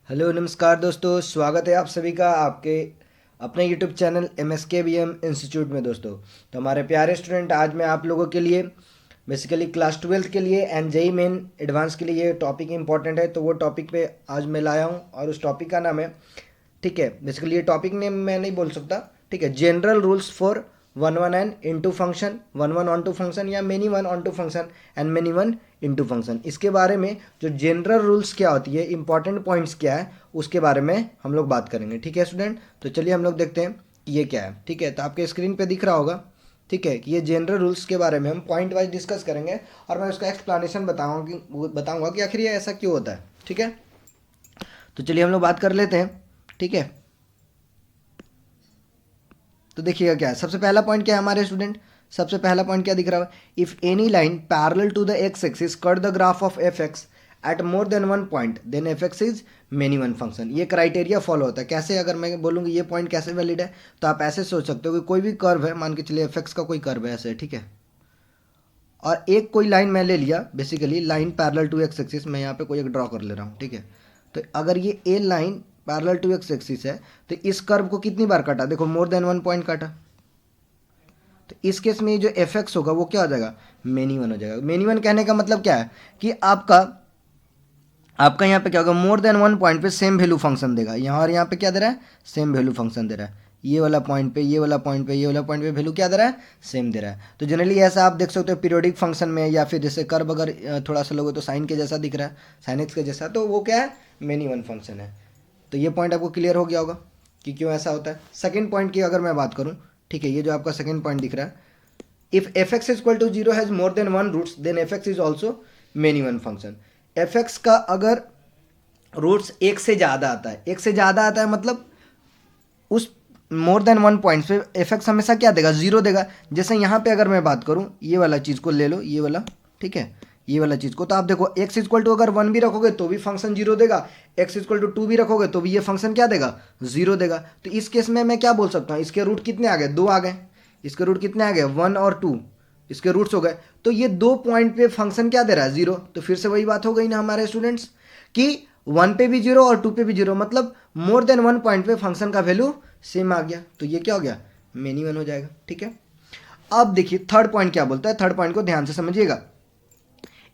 Hello नमस्कार दोस्तों, स्वागत है आप सभी का आपके अपने यूट्यूब चैनल MSKBM इंस्टीट्यूट में। दोस्तों तो हमारे प्यारे स्टूडेंट, आज मैं आप लोगों के लिए बेसिकली क्लास 12th के लिए एंड जेई मेन एडवांस के लिए ये टॉपिक इंपॉर्टेंट है, तो वो टॉपिक पे आज मैं लाया हूँ और उस टॉपिक का नाम है, ठीक है, बेसिकली ये टॉपिक नेम मैं नहीं बोल सकता, ठीक है, general rules for one one N into function, one one onto function या many one onto function and many one into function. इसके बारे में जो जनरल रूल्स क्या होती है, इंपॉर्टेंट पॉइंट्स क्या है, उसके बारे में हम लोग बात करेंगे। ठीक है स्टूडेंट, तो चलिए हम लोग देखते हैं कि ये क्या है। ठीक है, तो आपके स्क्रीन पे दिख रहा होगा, ठीक है, कि ये जनरल रूल्स के बारे में हम पॉइंट वाइज डिस्कस करेंगे और मैं उसका एक्सप्लेनेशन बताऊंगा कि आखिर ये ऐसा क्यों होता है। ठीक है, तो चलिए हम लोग बात कर लेते हैं। ठीक है, तो देखिएगा क्या है, सबसे पहला पॉइंट क्या है हमारे स्टूडेंट, सबसे पहला पॉइंट क्या दिख रहा है, if any line parallel to the x axis cut the graph of f x at more than one point then f x is many one function. ये क्राइटेरिया फॉलो होता है। कैसे, अगर मैं बोलूँगी ये पॉइंट कैसे वैलिड है, तो आप ऐसे सोच सकते हो कि कोई भी कर्व है, मान के चलिए एफ एक्स का कोई कर्व है ऐसे, ठीक है, और एक कोई लाइन मैं ले लिया, basically line parallel to x axis, मैं यहाँ पे कोई एक ड्रॉ कर ले रहा हूँ। ठीक है, तो अगर ये a line parallel to x axis है तो इस कर्व को कितनी बार काटा, देखो मोर देन वन पॉइंट काटा, तो इस केस में जो एफ एक्स होगा वो क्या हो जाएगा, मेनी वन हो जाएगा। मेनी वन कहने का मतलब क्या है कि आपका आपका यहाँ पे क्या होगा, मोर देन वन पॉइंट पे सेम वैल्यू फंक्शन देगा, यहाँ और यहाँ पे क्या दे रहा है, सेम वैल्यू फंक्शन दे रहा है। ये वाला पॉइंट पे, ये वाला पॉइंट पे, ये वाला पॉइंट पे वैल्यू क्या दे रहा है, सेम दे रहा है। तो जनरली ऐसा आप देख सकते हो पीरियोडिक फंक्शन में, या फिर जैसे कर्व अगर थोड़ा सा लोगे तो साइन के जैसा दिख रहा है, साइन एक्स के जैसा, तो वो क्या है, मेनी वन फंक्शन है। तो ये पॉइंट आपको क्लियर हो गया होगा कि क्यों ऐसा होता है। सेकेंड पॉइंट की अगर मैं बात करूँ, ठीक है, ये जो आपका सेकेंड पॉइंट दिख रहा है, if f x equal to zero has more than one roots then f x is also many one function. F x का अगर रूट्स एक से ज़्यादा आता है, एक से ज़्यादा आता है मतलब उस मोर देन वन पॉइंट पे एफ एक्स हमेशा क्या देगा, जीरो देगा। जैसे यहाँ पे अगर मैं बात करूँ, ये वाला चीज़ को ले लो, ये वाला, ठीक है, ये वाला चीज़ को, तो आप देखो एक्स इक्वल टू अगर वन भी रखोगे तो भी फंक्शन जीरो देगा, एक्स इक्वल टू टू भी रखोगे तो भी ये फंक्शन क्या देगा, जीरो देगा। तो इस केस में मैं क्या बोल सकता हूँ, इसके रूट कितने आ गए, दो आ गए, इसके रूट कितने आ गए, वन और टू, इसके रूट्स हो गए। तो ये दो पॉइंट पे फंक्शन क्या दे रहा है, जीरो। तो फिर से वही बात हो गई ना हमारे स्टूडेंट्स कि वन पे भी जीरो और टू पे भी जीरो, मतलब मोर देन वन पॉइंट पे फंक्शन का वैल्यू सेम आ गया, तो ये क्या हो गया, मेनी वन हो जाएगा। ठीक है, अब देखिए थर्ड पॉइंट क्या बोलता है, थर्ड पॉइंट को ध्यान से समझिएगा।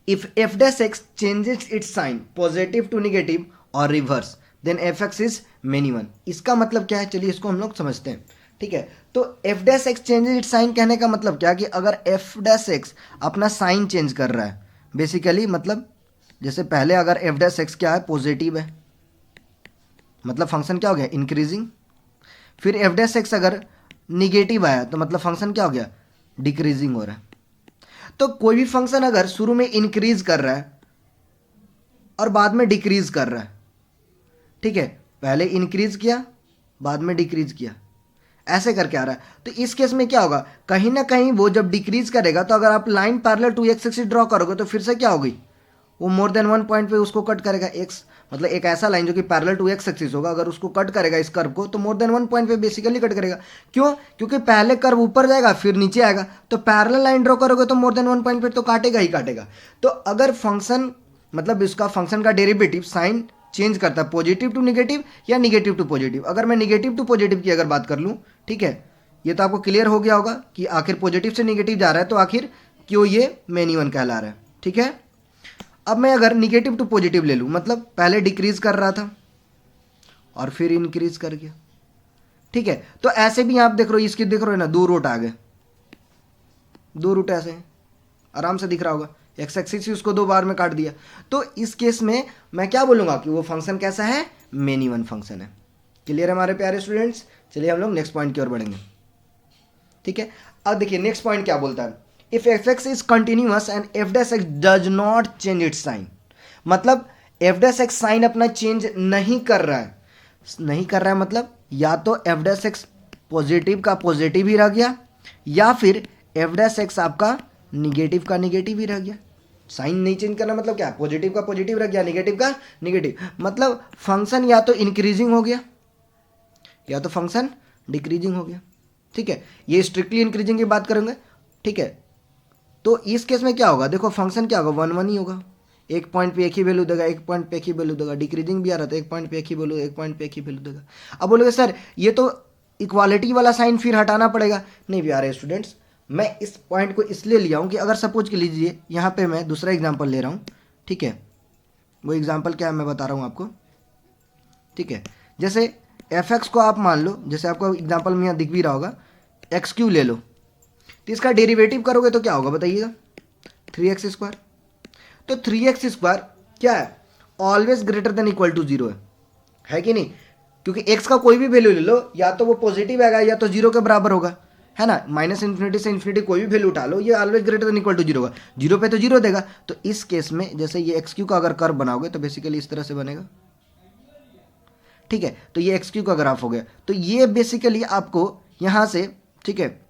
If f dash x changes its sign positive to negative और reverse then f x is many one. इसका मतलब क्या है, चलिए इसको हम लोग समझते हैं। ठीक है, तो f dash x changes its sign कहने का मतलब क्या, कि अगर एफ डैश एक्स अपना साइन चेंज कर रहा है, बेसिकली मतलब जैसे पहले अगर एफ डैश एक्स क्या है, पॉजिटिव है, मतलब फंक्शन क्या हो गया, इंक्रीजिंग। फिर एफ डैश एक्स अगर निगेटिव आया तो मतलब फंक्शन क्या हो गया, डिक्रीजिंग हो रहा है। तो कोई भी फंक्शन अगर शुरू में इंक्रीज कर रहा है और बाद में डिक्रीज कर रहा है, ठीक है, पहले इंक्रीज किया बाद में डिक्रीज किया, ऐसे करके आ रहा है, तो इस केस में क्या होगा, कहीं ना कहीं वो जब डिक्रीज करेगा, तो अगर आप line parallel to x axis draw करोगे तो फिर से क्या होगी, वो मोर देन वन पॉइंट पे उसको कट करेगा। एक्स मतलब एक ऐसा लाइन जो कि पैरेलल टू एक्स एक्सिस होगा, अगर उसको कट करेगा इस कर्व को, तो मोर देन वन पॉइंट पे बेसिकली कट करेगा। क्यों, क्योंकि पहले कर्व ऊपर जाएगा फिर नीचे आएगा, तो पैरेलल लाइन ड्रॉ करोगे तो मोर देन वन पॉइंट पे तो काटेगा ही काटेगा। तो अगर फंक्शन मतलब इसका फंक्शन का डेरिवेटिव साइन चेंज करता है पॉजिटिव टू निगेटिव या निगेटिव टू पॉजिटिव, अगर मैं निगेटिव टू पॉजिटिव की अगर बात कर लूँ, ठीक है, ये तो आपको क्लियर हो गया होगा कि आखिर पॉजिटिव से निगेटिव जा रहा है तो आखिर क्यों ये मेनी वन कहला रहा है। ठीक है, अब मैं अगर निगेटिव टू पॉजिटिव ले लूँ, मतलब पहले डिक्रीज कर रहा था और फिर इंक्रीज कर गया। ठीक है, तो ऐसे भी आप देख रहे हो, इसकी देख रहे हो ना, दो रूट आ गए, दो रूट ऐसे हैं, आराम से दिख रहा होगा, एक्स एक्सिस ही उसको दो बार में काट दिया। तो इस केस में मैं क्या बोलूँगा कि वो फंक्शन कैसा है, मेनी वन फंक्शन है। क्लियर है हमारे प्यारे स्टूडेंट्स, चलिए हम लोग नेक्स्ट पॉइंट की ओर बढ़ेंगे। ठीक है, अब देखिए नेक्स्ट पॉइंट क्या बोलता है, if f x is continuous and f dash x does not change its sign, मतलब एफ डैश एक्स साइन अपना चेंज नहीं कर रहा है, नहीं कर रहा है मतलब या तो एफ डैश एक्स पॉजिटिव का पॉजिटिव ही रह गया, या फिर एफ डैश एक्स आपका निगेटिव का निगेटिव ही रह गया। साइन नहीं चेंज करना मतलब क्या, पॉजिटिव का पॉजिटिव रह गया, निगेटिव का निगेटिव, मतलब फंक्शन या तो इंक्रीजिंग हो गया या तो फंक्शन डिक्रीजिंग हो गया। ठीक है, ये स्ट्रिक्टली इंक्रीजिंग की बात करेंगे। ठीक है, तो इस केस में क्या होगा, देखो फंक्शन क्या होगा, वन वन ही होगा, एक पॉइंट पे एक ही वैल्यू देगा, एक पॉइंट पे एक ही वैल्यू देगा। डिक्रीजिंग भी आ रहा था, एक पॉइंट पे एक ही वैल्यू, एक पॉइंट पे एक ही वैल्यू देगा। अब बोलोगे सर ये तो इक्वालिटी वाला साइन फिर हटाना पड़ेगा। नहीं प्यारे स्टूडेंट्स, मैं इस पॉइंट को इसलिए लिया हूँ कि अगर सपोज के लीजिए यहाँ पे मैं दूसरा एग्जाम्पल ले रहा हूँ, ठीक है, वो एग्जाम्पल क्या है मैं बता रहा हूँ आपको, ठीक है। जैसे एफ एक्स को आप मान लो, जैसे आपको एग्जाम्पल में यहाँ दिख भी रहा होगा, एक्स क्यू ले लो, तो इसका डेरिवेटिव करोगे तो क्या होगा बताइएगा, 3x²। तो 3x² क्या है, always greater than equal to 0 है कि नहीं, क्योंकि x का कोई भी वैल्यू ले लो, या तो वो पॉजिटिव आएगा या तो 0 के बराबर होगा, है ना। -∞ से इन्फिनिटी कोई भी वैल्यू उठा लो, ये always greater than equal to 0 होगा, 0 पे तो 0 देगा। तो इस केस में जैसे ये एक्स क्यू का अगर कर्व बनाओगे तो बेसिकली इस तरह से बनेगा, ठीक है। तो ये एक्स क्यू का ग्राफ हो गया। तो ये बेसिकली आपको यहाँ से, ठीक है,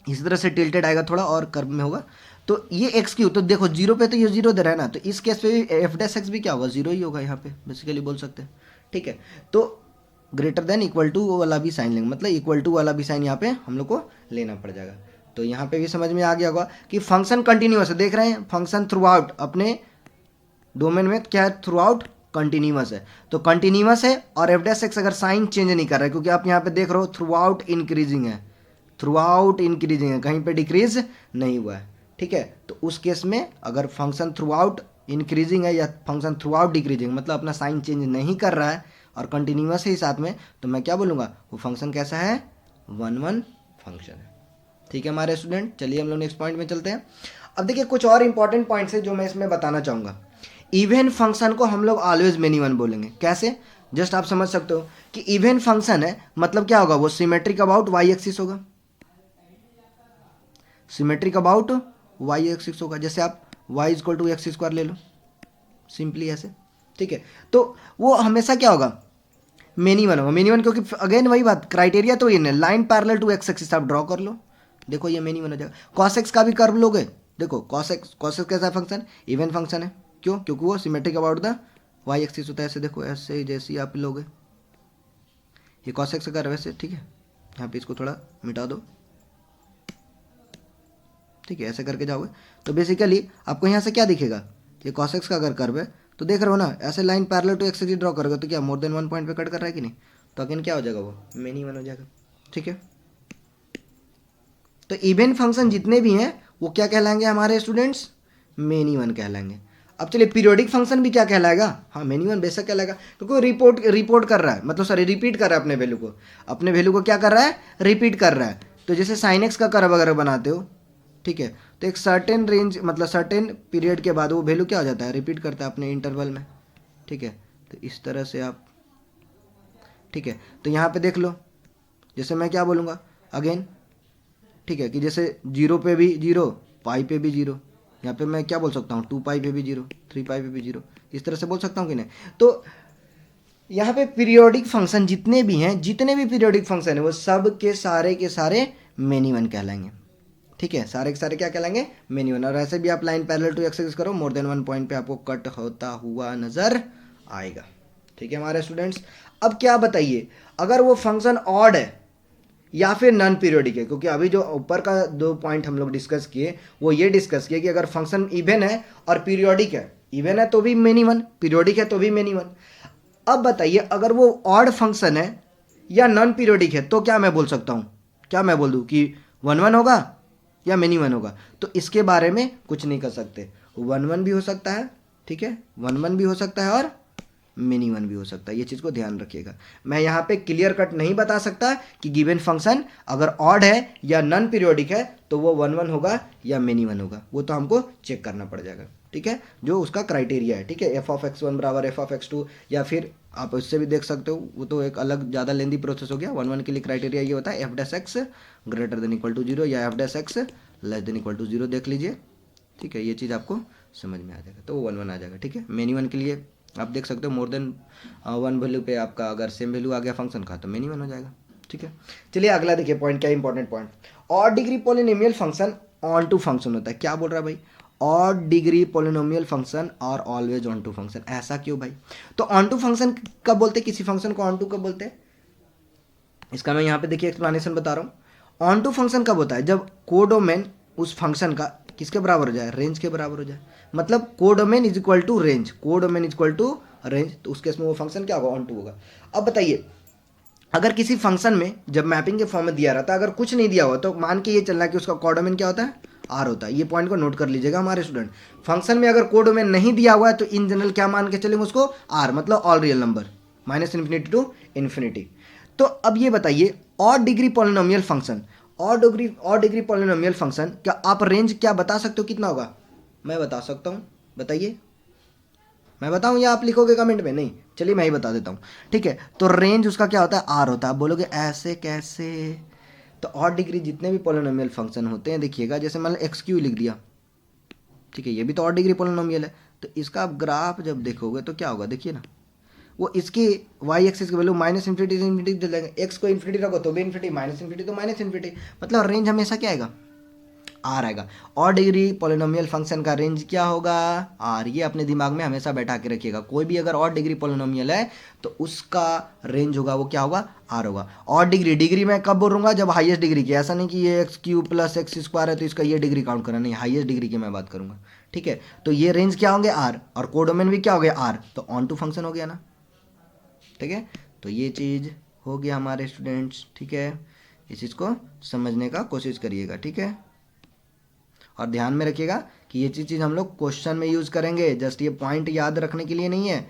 इस तरह से टिल्टेड आएगा थोड़ा और कर्व में होगा। तो ये एक्स क्यू, तो देखो 0 पे तो ये 0 दे रहा है ना, तो इस केस पे भी एफ डैश एक्स भी क्या होगा, 0 ही होगा यहाँ पे, बेसिकली बोल सकते हैं, ठीक है। तो ग्रेटर देन इक्वल टू वाला भी साइन लेंगे, मतलब इक्वल टू वाला भी साइन यहाँ पे हम लोग को लेना पड़ जाएगा। तो यहाँ पे भी समझ में आ गया होगा कि फंक्शन कंटिन्यूअस है, देख रहे हैं, फंक्शन थ्रू आउट अपने डोमेन में क्या है, थ्रू आउट कंटिन्यूअस है। तो कंटिन्यूअस है और एफ डैश एक्स अगर साइन चेंज नहीं कर रहा है, क्योंकि आप यहाँ पे देख रहे हो थ्रू आउट इंक्रीजिंग है, थ्रू आउट इंक्रीजिंग है, कहीं पे डिक्रीज नहीं हुआ है, ठीक है। तो उस केस में अगर फंक्शन थ्रू आउट इंक्रीजिंग है या फंक्शन थ्रू आउट डिक्रीजिंग, मतलब अपना साइन चेंज नहीं कर रहा है और कंटिन्यूअस है साथ में, तो मैं क्या बोलूँगा, वो फंक्शन कैसा है, 1 फंक्शन है, ठीक है हमारे स्टूडेंट। चलिए हम लोग नेक्स्ट पॉइंट में चलते हैं। अब देखिए कुछ और इंपॉर्टेंट पॉइंट्स है जो मैं इसमें बताना चाहूँगा। इवन फंक्शन को हम लोग ऑलवेज मेनी वन बोलेंगे, कैसे, जस्ट आप समझ सकते हो कि इवन फंक्शन है मतलब क्या होगा, वो सिमेट्रिक अबाउट वाई एक्सिस होगा, सिमेट्रिक अबाउट वाई एक्सिस होगा। जैसे आप वाई इक्वल टू x² ले लो, सिंपली ऐसे, ठीक है। तो वो हमेशा क्या होगा, मेनी वन होगा, मेनी वन, क्योंकि अगेन वही बात, क्राइटेरिया तो ये नहीं, line parallel to x axis आप ड्रॉ कर लो, देखो ये मेनी वन हो जाएगा। कॉस एक्स का भी कर्व लोगे, देखो कॉस एक्स कैसा फंक्शन, इवन फंक्शन है, क्यों, क्योंकि वो symmetric about the y axis होता है, ऐसे देखो, ऐसे जैसे आप लोगे, ये कॉस एक्स का कर्व ऐसे, ठीक है। यहाँ पे इसको थोड़ा मिटा दो, ठीक है, ऐसे करके जाओगे तो बेसिकली आपको यहाँ से क्या दिखेगा, ये कॉस एक्स का अगर कर्व है तो देख रहे हो ना, ऐसे line parallel to x axis draw करोगे तो क्या मोर देन 1 पॉइंट पे कट कर रहा है कि नहीं, तो अगेन क्या हो जाएगा, वो मेनी वन हो जाएगा, ठीक है। तो इवन फंक्शन जितने भी हैं वो क्या कहलाएंगे हमारे स्टूडेंट्स, मेनी वन कहलाएंगे। अब चलिए पीरियोडिक फंक्शन भी क्या कहलाएगा, हाँ मेनी वन बेशक कहलाएगा, क्योंकि रिपोर्ट कर रहा है, मतलब सॉरी रिपीट कर रहा है अपने वैल्यू को क्या कर रहा है, रिपीट कर रहा है। तो जैसे साइन एक्स का कर्व अगर बनाते हो, ठीक है, तो एक सर्टेन रेंज, मतलब सर्टेन पीरियड के बाद वो वैल्यू क्या हो जाता है, रिपीट करता है अपने इंटरवल में, ठीक है। तो इस तरह से आप, ठीक है, तो यहाँ पे देख लो, जैसे मैं क्या बोलूँगा अगेन, ठीक है, कि जैसे 0 पे भी 0, पाई पे भी 0, यहाँ पे मैं क्या बोल सकता हूँ, 2 पाई पे भी 0, 3 पाई पे भी 0, इस तरह से बोल सकता हूँ कि नहीं। तो यहाँ पे पीरियोडिक फंक्शन जितने भी हैं, जितने भी पीरियोडिक फंक्शन है वो सब के सारे मेनी वन कहलाएंगे, ठीक है, सारे के सारे क्या कहलाएंगे, मेनी वन। और ऐसे भी आप line parallel to x axis करो, मोर देन 1 पॉइंट पे आपको कट होता हुआ नजर आएगा, ठीक है हमारे स्टूडेंट्स। अब क्या बताइए, अगर वो फंक्शन ऑड है या फिर नॉन पीरियोडिक है, क्योंकि अभी जो ऊपर का 2 पॉइंट हम लोग डिस्कस किए वो ये डिस्कस किए कि अगर फंक्शन इवन है और पीरियोडिक है, इवन है तो भी मेनी वन, पीरियोडिक है तो भी मेनी वन। अब बताइए अगर वो ऑड फंक्शन है या नॉन पीरियोडिक है तो क्या मैं बोल सकता हूँ, क्या मैं बोल दूँ कि 1 होगा या मेनी वन होगा, तो इसके बारे में कुछ नहीं कर सकते, 1 भी हो सकता है, ठीक है, 1 भी हो सकता है और मेनी वन भी हो सकता है, ये चीज़ को ध्यान रखिएगा। मैं यहाँ पे क्लियर कट नहीं बता सकता कि गिवन फंक्शन अगर ऑड है या नॉन पीरियोडिक है तो वो 1 होगा या मेनी वन होगा, वो तो हमको चेक करना पड़ जाएगा, ठीक है, जो उसका क्राइटेरिया है, ठीक है, f(x1) बराबर f(x2), या फिर आप उससे भी देख सकते हो, वो तो एक अलग ज़्यादा लेंदी प्रोसेस हो गया। 1 के लिए क्राइटेरिया ये होता है f(x) greater than equal to 0 या f(x) less than equal to 0 देख लीजिए, ठीक है, ये चीज़ आपको समझ में आ जाएगा, तो वो 1 आ जाएगा, ठीक है। मेनी वन के लिए आप देख सकते हो मोर देन 1 वैल्यू पे आपका अगर सेम वैल्यू आ गया फंक्शन का तो मेनी वन हो जाएगा, ठीक है। चलिए अगला देखिए पॉइंट, क्या important point, odd degree polynomial function onto function होता है। क्या बोल रहा है भाई, ऑड डिग्री पॉलिनोमियल फंक्शन और ऑलवेज ऑन टू फंक्शन, ऐसा क्यों भाई। तो ऑन टू फंक्शन कब बोलते हैं, किसी फंक्शन को ऑन टू कब बोलते हैं, इसका मैं यहाँ पे देखिए एक्सप्लेनेशन बता रहा हूँ। ऑन टू फंक्शन कब होता है, जब कोडोमेन उस फंक्शन का किसके बराबर हो जाए, रेंज के बराबर हो जाए। मतलब codomain is equal to range, codomain is equal to range, तो उस केस में वो फंक्शन क्या होगा, ऑन टू होगा। अब बताइए अगर किसी फंक्शन में जब मैपिंग के फॉर्म में दिया रहता है, अगर कुछ नहीं दिया हुआ तो मान के ये चलना कि उसका कोडोमेन क्या होता है, आर होता है। ये पॉइंट को नोट कर लीजिएगा हमारे स्टूडेंट। फंक्शन में अगर कोडोमेन नहीं दिया हुआ है तो इन जनरल क्या मान के चलेंगे उसको, आर, मतलब all real number, minus infinity to infinity. तो अब ये बताइए odd degree polynomial function, odd degree polynomial function, क्या आप रेंज क्या बता सकते हो कितना होगा, मैं बता सकता हूँ, बताइए। मैं बताऊं या आप लिखोगे कमेंट में, नहीं चलिए मैं ही बता देता हूँ, ठीक है। तो रेंज उसका क्या होता है, आर होता है। आप बोलोगे ऐसे कैसे, तो ऑड डिग्री जितने भी पॉलिनोमियल फंक्शन होते हैं, देखिएगा जैसे मान लो एक्स क्यू लिख दिया, ठीक है, ये भी तो ऑड डिग्री पॉलिनोमियल है। तो इसका आप ग्राफ जब देखोगे तो क्या होगा, देखिए ना, वो इसकी वाई एक्सिस की वैल्यू माइनस इन्फिनिटी से इन्फिनिटी चल जाएंगे, एक्स को इन्फिनिटी रखो तो भी इन्फिनिटी, माइनस इन्फिनिटी तो माइनस इन्फिनिटी, मतलब रेंज हमेशा क्या आएगा, आर आएगा। ऑड डिग्री पॉलिनोमियल फंक्शन का रेंज क्या होगा, आर। ये अपने दिमाग में हमेशा बैठा के रखिएगा, कोई भी अगर ऑड डिग्री पॉलिनोमियल है तो उसका रेंज होगा वो क्या होगा, आर होगा। ऑड डिग्री, डिग्री मैं कब बोलूँगा, जब हाईएस्ट डिग्री की, ऐसा नहीं कि ये x Q plus x square है तो इसका ये डिग्री काउंट करना, नहीं, हाईएस्ट डिग्री की मैं बात करूँगा, ठीक है। तो ये रेंज क्या होंगे, आर, और कोडोमेन भी क्या हो गया, आर, तो ऑन टू फंक्शन हो गया ना, ठीक है। तो ये चीज़ हो गया हमारे स्टूडेंट्स, ठीक है। इस चीज़ को समझने का कोशिश करिएगा, ठीक है। और ध्यान में रखिएगा कि ये चीज़ हम लोग क्वेश्चन में यूज़ करेंगे, जस्ट ये पॉइंट याद रखने के लिए नहीं है।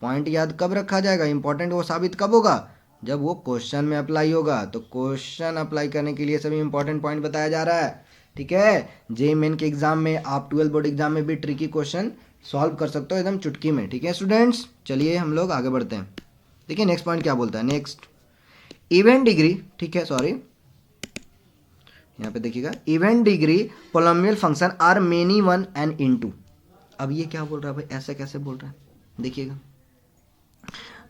पॉइंट याद कब रखा जाएगा, इंपॉर्टेंट वो साबित कब होगा, जब वो क्वेश्चन में अप्लाई होगा। तो क्वेश्चन अप्लाई करने के लिए सभी इंपॉर्टेंट पॉइंट बताया जा रहा है, ठीक है। जे मेन के एग्जाम में, आप 12 बोर्ड एग्जाम में भी ट्रिकी क्वेश्चन सॉल्व कर सकते हो एकदम चुटकी में, ठीक है स्टूडेंट्स। चलिए हम लोग आगे बढ़ते हैं। देखिए नेक्स्ट पॉइंट क्या बोलता है, नेक्स्ट इवेंट डिग्री, ठीक है, सॉरी यहाँ पे देखिएगा, even degree polynomial function are many one and into. अब ये क्या बोल रहा है भाई, ऐसा कैसे बोल रहा है, देखिएगा।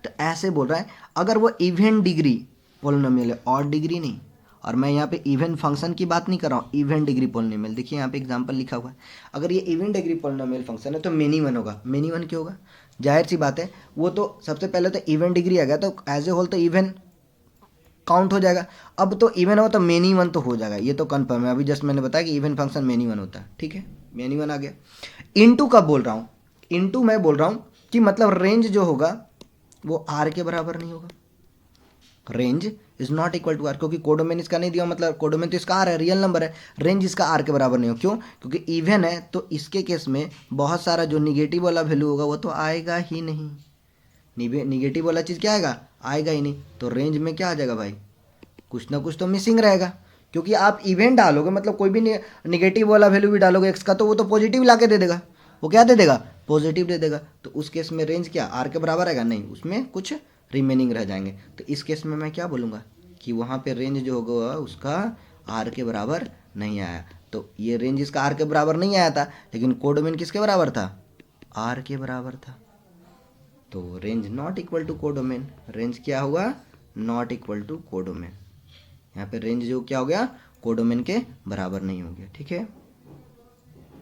तो ऐसे बोल रहा है अगर वो इवेंट डिग्री पोलिनोमियल है, ऑड डिग्री नहीं, और मैं यहाँ पे इवेंट फंक्शन की बात नहीं कर रहा हूँ, इवेंट डिग्री पोलिनोमियल। देखिए यहाँ पे एग्जांपल लिखा हुआ है, अगर ये इवेंट डिग्री पोलिनोमियल फंक्शन है तो मेनी वन होगा। मेनी वन क्यों होगा, जाहिर सी बात है, वो तो सबसे पहले तो इवेंट डिग्री आ गया तो एज ए होल तो इवेंट काउंट हो जाएगा। अब तो इवन हो तो मेनी वन तो हो जाएगा, ये तो कन्फर्म है। अभी जस्ट मैंने बताया कि इवन फंक्शन मेनी वन होता है, ठीक है, मेनी वन आ गया। इनटू कब बोल रहा हूँ, इनटू मैं बोल रहा हूँ कि मतलब रेंज जो होगा वो आर के बराबर नहीं होगा। Range is not equal to R, क्योंकि कोडोमेन इसका नहीं दिया, मतलब कोडोमेन तो इसका आर है, रियल नंबर है, रेंज इसका आर के बराबर नहीं हो। क्यों, क्योंकि इवन है तो इसके केस में बहुत सारा जो निगेटिव वाला वैल्यू होगा वो तो आएगा ही नहीं। निगेटिव वाला चीज़ क्या आएगा, आएगा ही नहीं। तो रेंज में क्या आ जाएगा भाई, कुछ ना कुछ तो मिसिंग रहेगा, क्योंकि आप इवेंट डालोगे मतलब कोई भी निगेटिव वाला वैल्यू भी डालोगे एक्स का तो वो तो पॉजिटिव ला के दे देगा, वो क्या दे देगा, पॉजिटिव दे देगा। तो उस केस में रेंज क्या आर के बराबर आएगा, नहीं, उसमें कुछ रिमेनिंग रह जाएंगे। तो इस केस में मैं क्या बोलूँगा कि वहाँ पे रेंज जो होगा उसका आर के बराबर नहीं आया। तो ये रेंज इसका आर के बराबर नहीं आया था, लेकिन कोडोमेन किसके बराबर था, आर के बराबर था। तो range not equal to codomain, range क्या हुआ, नॉट इक्वल टू कोडोमेन। यहाँ पे रेंज जो क्या हो गया, कोडोमेन के बराबर नहीं हो गया, ठीक है।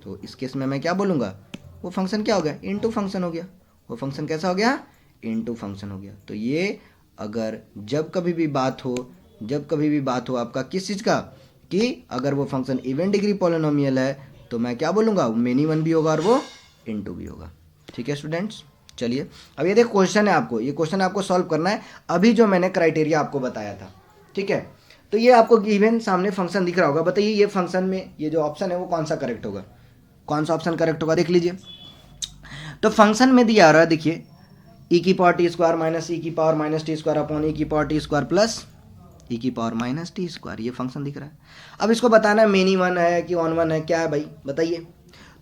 तो इस केस में मैं क्या बोलूँगा, वो फंक्शन क्या हो गया, इनटू फंक्शन हो गया। वो फंक्शन कैसा हो गया, इनटू फंक्शन हो गया। तो ये अगर जब कभी भी बात हो आपका किस चीज़ का, कि अगर वो फंक्शन इवेंट डिग्री पॉलिनोमियल है तो मैं क्या बोलूँगा, मेनी वन भी होगा और वो इनटू भी होगा, ठीक है स्टूडेंट्स। चलिए अब ये देखो क्वेश्चन है, आपको ये क्वेश्चन आपको सॉल्व करना है अभी जो मैंने क्राइटेरिया आपको बताया था, ठीक है। तो ये आपको गिवन सामने फंक्शन दिख रहा होगा, बताइए ये फंक्शन में ये जो ऑप्शन है वो कौन सा करेक्ट होगा, कौन सा ऑप्शन करेक्ट होगा, देख लीजिए। तो फंक्शन में दिया आ रहा है, देखिए ई की power t square minus e की power minus t square upon e की power t square plus e की पावर माइनस टी स्क्वायर, ये फंक्शन दिख रहा है। अब इसको बताना है मेनी वन है कि ऑन वन है, क्या है भाई बताइए।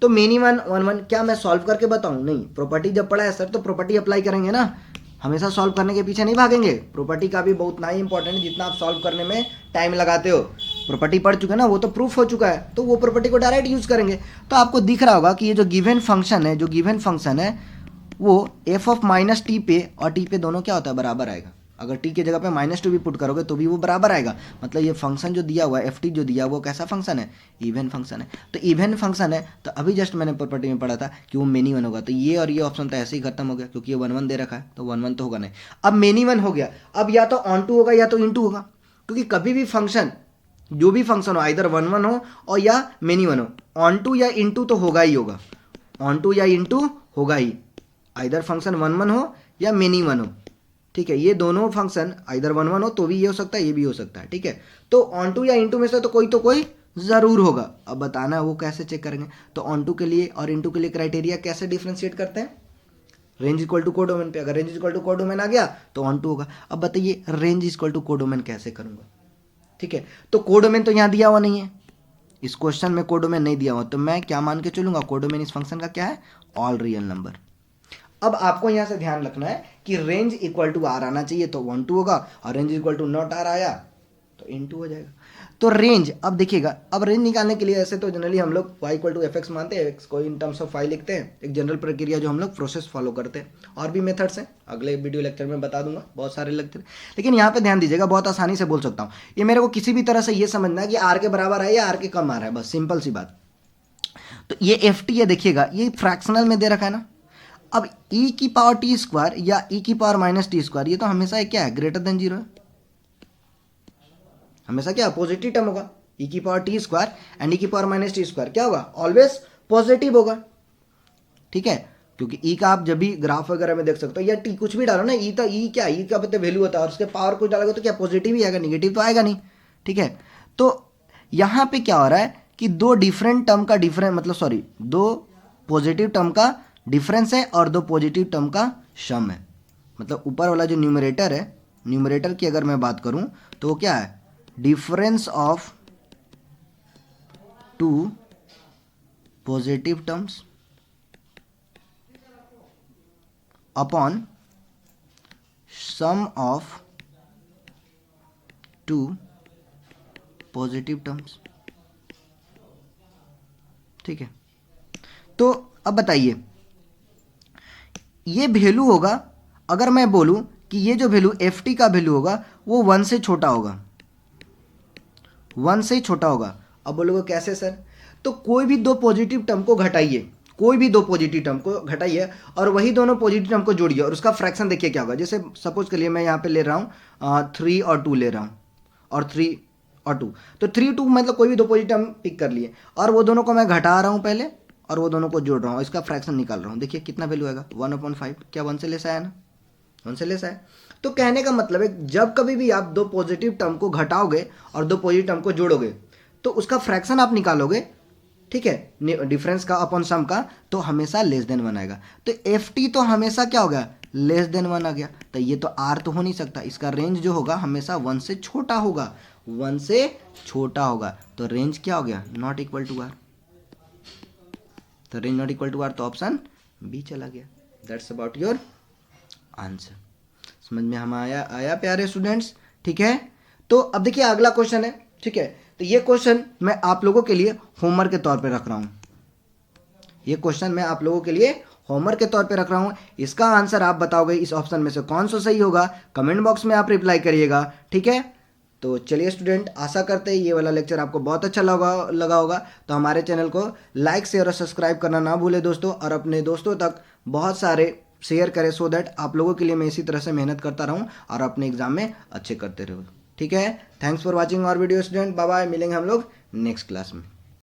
तो मेनी वन ऑन वन क्या मैं सॉल्व करके बताऊं, नहीं, प्रॉपर्टी जब पढ़ा है सर तो प्रॉपर्टी अप्लाई करेंगे ना, हमेशा सॉल्व करने के पीछे नहीं भागेंगे। प्रॉपर्टी का भी बहुत ना ही इंपॉर्टेंट है जितना आप सॉल्व करने में टाइम लगाते हो। प्रॉपर्टी पढ़ चुके हैं ना, वो तो प्रूफ हो चुका है, तो वो प्रॉपर्टी को डायरेक्ट यूज करेंगे। तो आपको दिख रहा होगा कि ये जो गिवन फंक्शन है वो एफ ऑफ माइनस टी पे और टी पे दोनों क्या होता है, बराबर आएगा। अगर टी के जगह पे माइनस टू भी पुट करोगे तो भी वो बराबर आएगा। मतलब ये फंक्शन जो दिया हुआ है एफ टी जो दिया हुआ वो कैसा फंक्शन है, इवन फंक्शन है। तो इवन फंक्शन है तो अभी जस्ट मैंने प्रॉपर्टी में पढ़ा था कि वो मेनी वन होगा। तो ये और ये ऑप्शन तो ऐसे ही खत्म हो गया, क्योंकि ये वन वन दे रखा है तो वन वन तो होगा नहीं। अब मेनी वन हो गया, अब या तो ऑन टू होगा या तो इन टू होगा, क्योंकि कभी भी फंक्शन जो भी फंक्शन हो, आइदर 1 1 हो और या मेनी 1 हो, ऑन टू या इनटू तो होगा ही होगा, ऑन टू या इनटू होगा ही, आइदर फंक्शन 1 1 हो या मेनी 1 हो, ठीक है। ये दोनों फंक्शन आइदर 1 1 हो तो भी ये हो सकता है, ये भी हो सकता है, ठीक है। तो ऑन टू या इनटू में से तो कोई ज़रूर होगा। अब बताना है वो कैसे चेक करेंगे। तो ऑन टू के लिए और इनटू के लिए क्राइटेरिया कैसे डिफ्रेंशिएट करते हैं, रेंज इक्वल टू कोडोमेन पे, अगर रेंज इक्वल टू कोडोमेन आ गया तो ऑन टू होगा। अब बताइए रेंज इक्वल टू कोडोमेन कैसे करूंगा, ठीक है। तो कोडोमेन तो यहाँ दिया हुआ नहीं है, इस क्वेश्चन में कोडोमेन नहीं दिया हुआ, तो मैं क्या मान के चलूंगा, कोडोमेन इस फंक्शन का क्या है, ऑल रियल नंबर। अब आपको यहां से ध्यान रखना है कि रेंज इक्वल टू आर आना चाहिए तो 1 2 होगा, और range equal to not R आया तो इन टू हो जाएगा। तो रेंज, अब देखिएगा, अब रेंज निकालने के लिए ऐसे तो जनरली हम लोग y equal to f x मानते हैं, x को इन टर्म्स ऑफ y लिखते हैं, एक जनरल प्रक्रिया जो हम लोग प्रोसेस फॉलो करते हैं। और भी मेथड्स हैं, अगले वीडियो लेक्चर में बता दूंगा, बहुत सारे लगते हैं, लेकिन यहाँ पे ध्यान दीजिएगा, बहुत आसानी से बोल सकता हूँ। ये मेरे को किसी भी तरह से ये समझना है कि r के बराबर है या r के कम आ रहा है, बस सिंपल सी बात। तो ये एफ टी है, देखिएगा ये फ्रैक्शनल में दे रखा है ना। अब e की पावर टी स्क्वायर या e की पावर माइनस टी स्क्वायर, ये तो हमेशा क्या है, ग्रेटर देन 0 है, हमेशा क्या पॉजिटिव टर्म होगा। e की power t square and e की पावर माइनस टी स्क्वायर क्या होगा, ऑलवेज पॉजिटिव होगा, ठीक है। क्योंकि e का आप जब भी ग्राफ वगैरह में देख सकते हो, या टी कुछ भी डालो ना, e तो e क्या, e का पता वैल्यू होता है और उसके पावर कुछ डालोगे तो क्या पॉजिटिव ही आएगा, निगेटिव तो आएगा नहीं, ठीक है। तो यहाँ पे क्या हो रहा है कि दो डिफरेंट टर्म का डिफरेंस, मतलब सॉरी, दो पॉजिटिव टर्म का डिफरेंस है और दो पॉजिटिव टर्म का सम है। मतलब ऊपर वाला जो न्यूमरेटर है, न्यूमरेटर की अगर मैं बात करूं तो वो क्या है, difference of two positive terms upon sum of two positive terms, ठीक है। तो अब बताइए, ये वैल्यू होगा, अगर मैं बोलूं कि ये जो वैल्यू एफ टी का वैल्यू होगा वो 1 से छोटा होगा, 1 से छोटा होगा। अब बोलोगे कैसे सर, तो कोई भी दो पॉजिटिव टर्म को घटाइए, कोई भी दो पॉजिटिव टर्म को घटाइए और वही दोनों पॉजिटिव टर्म को जोड़िए और उसका फ्रैक्शन देखिए क्या होगा। जैसे सपोज के लिए मैं यहाँ पे ले रहा हूँ 3 और 2 ले रहा हूँ, और 3 और 2, तो 3 2 मतलब कोई भी दो पॉजिटिव टर्म पिक कर लिए और वो दोनों को मैं घटा रहा हूँ पहले और वो दोनों को जोड़ रहा हूँ, इसका फ्रैक्शन निकाल रहा हूँ। देखिए कितना वैल्यू आएगा, 1/5, क्या 1 से लेस आया ना, 1 से लेस आया। तो कहने का मतलब है जब कभी भी आप दो पॉजिटिव टर्म को घटाओगे और दो पॉजिटिव टर्म को जोड़ोगे तो उसका फ्रैक्शन आप निकालोगे, ठीक है, डिफरेंस का अपॉन सम का, तो हमेशा लेस देन 1 आएगा। तो एफ टी तो हमेशा क्या हो गया, लेस देन 1 आ गया। तो ये तो आर तो हो नहीं सकता, इसका रेंज जो होगा हमेशा 1 से छोटा होगा, 1 से छोटा होगा। तो रेंज क्या हो गया, नॉट इक्वल टू आर। तो range not equal to R, तो ऑप्शन बी चला गया। That's about your answer. समझ में हम आया प्यारे स्टूडेंट्स, ठीक है। तो अब देखिए अगला क्वेश्चन है, ठीक है। तो ये क्वेश्चन मैं आप लोगों के लिए होमवर्क के तौर पे रख रहा हूं, ये क्वेश्चन मैं आप लोगों के लिए होमवर्क के तौर पे रख रहा हूं। इसका आंसर आप बताओगे इस ऑप्शन में से कौन सा सही होगा, कमेंट बॉक्स में आप रिप्लाई करिएगा, ठीक है। तो चलिए स्टूडेंट, आशा करते हैं ये वाला लेक्चर आपको बहुत अच्छा लगा होगा। तो हमारे चैनल को लाइक शेयर और सब्सक्राइब करना ना भूले दोस्तों, और अपने दोस्तों तक बहुत सारे शेयर करें, सो दैट आप लोगों के लिए मैं इसी तरह से मेहनत करता रहूं और अपने एग्जाम में अच्छे करते रहूं, ठीक है। Thanks for watching our video student, bye bye, मिलेंगे हम लोग नेक्स्ट क्लास में।